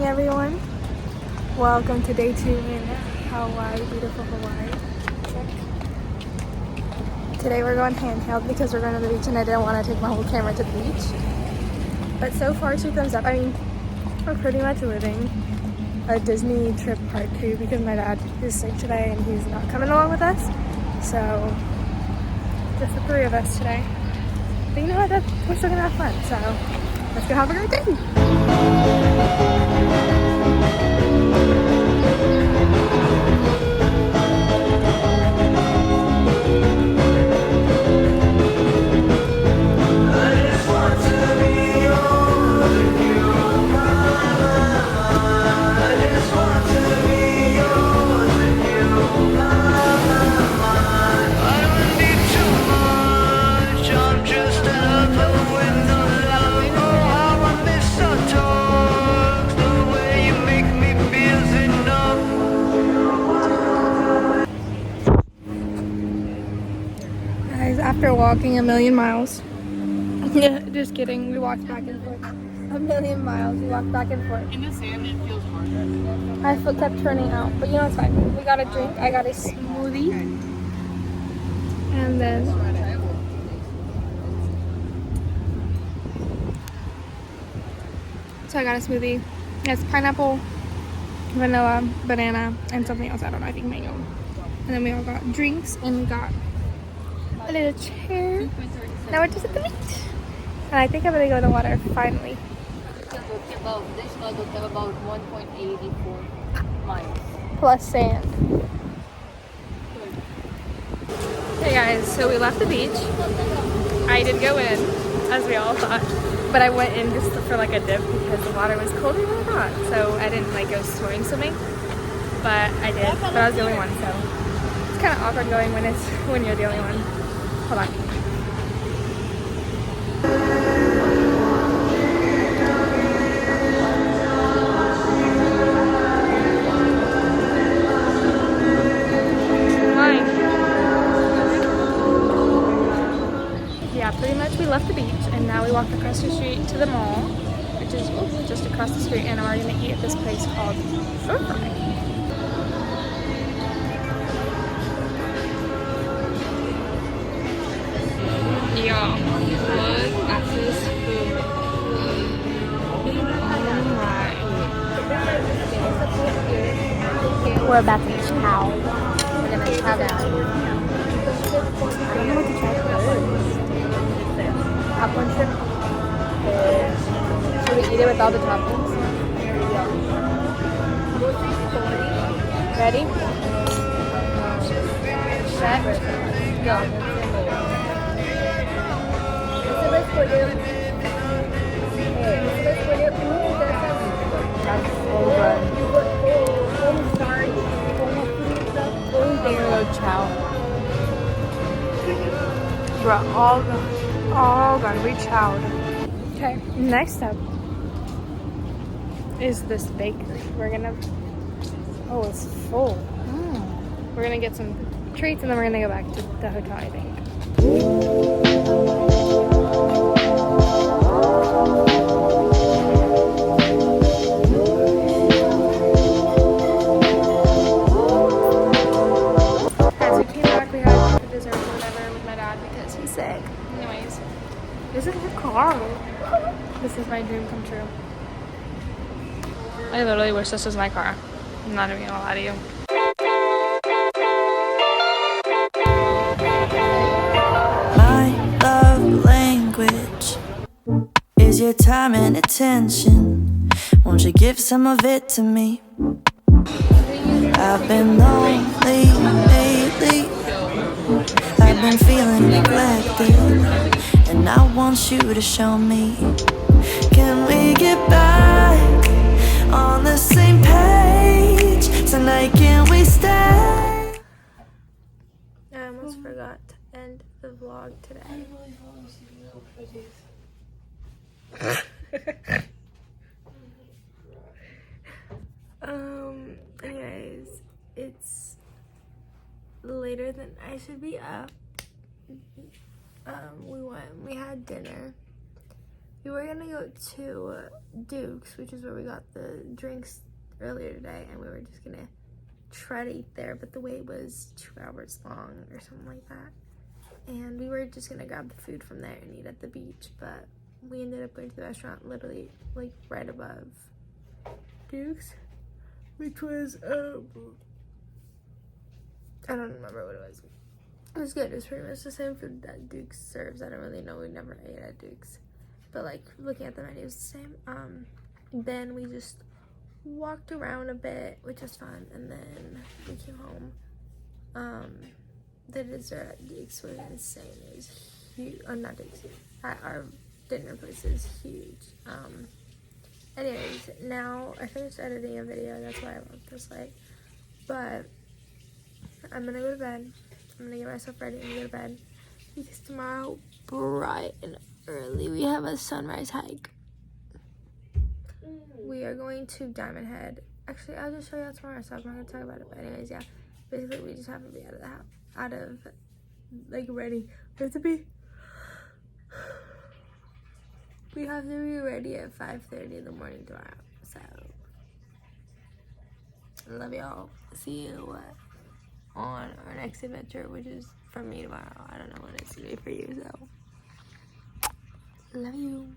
everyone. Welcome to day 2 in Hawaii, beautiful Hawaii. Today we're going handheld because we're going to the beach and I didn't want to take my whole camera to the beach. But so far 2 thumbs up. I mean, we're pretty much living a Disney trip part 2 because my dad is sick today and he's not coming along with us. So just the 3 of us today. But you know what, we're still gonna have fun, so let's go have a great day. After walking a million miles, just kidding, we walked back and forth a million miles. We walked back and forth. In the sand, it feels harder. My foot kept turning out, but you know it's fine. We got a drink. I got a smoothie, and then so I got a smoothie. It's pineapple, vanilla, banana, and something else. I don't know. I think mango. And then we all got drinks, and we got a little chair. Now we're just at the beach. And I think I'm gonna go in the water finally. This model have about 1.84 miles. Plus sand. Hey guys, so we left the beach. I did go in, as we all thought. But I went in just for like a dip because the water was colder than I thought. So I didn't like go swimming. But I did. But I was the only one, so it's kind of awkward going when you're the only one. Hold on. Hi. Yeah, pretty much we left the beach and now we walked across the street to the mall, which is just across the street, and we're gonna eat at this place called Short Fry. Yo, look at this food. Alright. We're about to chow. We're gonna chow down. I don't know what to chow down. Popcorn shrimp. Should we eat it with all the toppings? Ready? Set. Go. That's so good. Chow. Bro, all gone. We chowed. Okay, next up is this bakery. We're gonna. Oh, it's full. We're gonna get some treats and then we're gonna go back to the hotel, I think. Sick. Anyways, this is her car. This is my dream come true. I literally wish this was my car. I'm not even gonna lie to you. My love language is your time and attention. Won't you give some of it to me? I've been lonely lately. I've been feeling neglected, and I want you to show me. Can we get back on the same page tonight? Can we stay? I almost forgot to end the vlog today. Anyways, it's later than I should be up. We had dinner. we were gonna go to Duke's, which is where we got the drinks earlier today, and we were just gonna try to eat there, but the wait was 2 hours long or something like that. And we were just gonna grab the food from there and eat at the beach, but we ended up going to the restaurant literally like right above Duke's, which was I don't remember what it was. It was good. It was pretty much the same food that Duke's serves. I don't really know. We never ate at Duke's, but like looking at the menu, it was the same. Then we just walked around a bit, which was fun, and then we came home. The dessert at Duke's was insane. It was huge. Not Duke's. Our dinner place is huge. Anyways, now I finished editing a video. That's why I look this late. But I'm gonna go to bed. I'm gonna get myself ready and go to bed because tomorrow, bright and early, we have a sunrise hike. We are going to Diamond Head. Actually, I'll just show you out tomorrow, so I'm not gonna talk about it. But anyways, yeah, basically we just have to be out of the house, like ready. We have to be ready at 5:30 in the morning tomorrow. So, I love y'all. See you on our next adventure, which is for me tomorrow. I don't know what it's gonna be for you, so love you.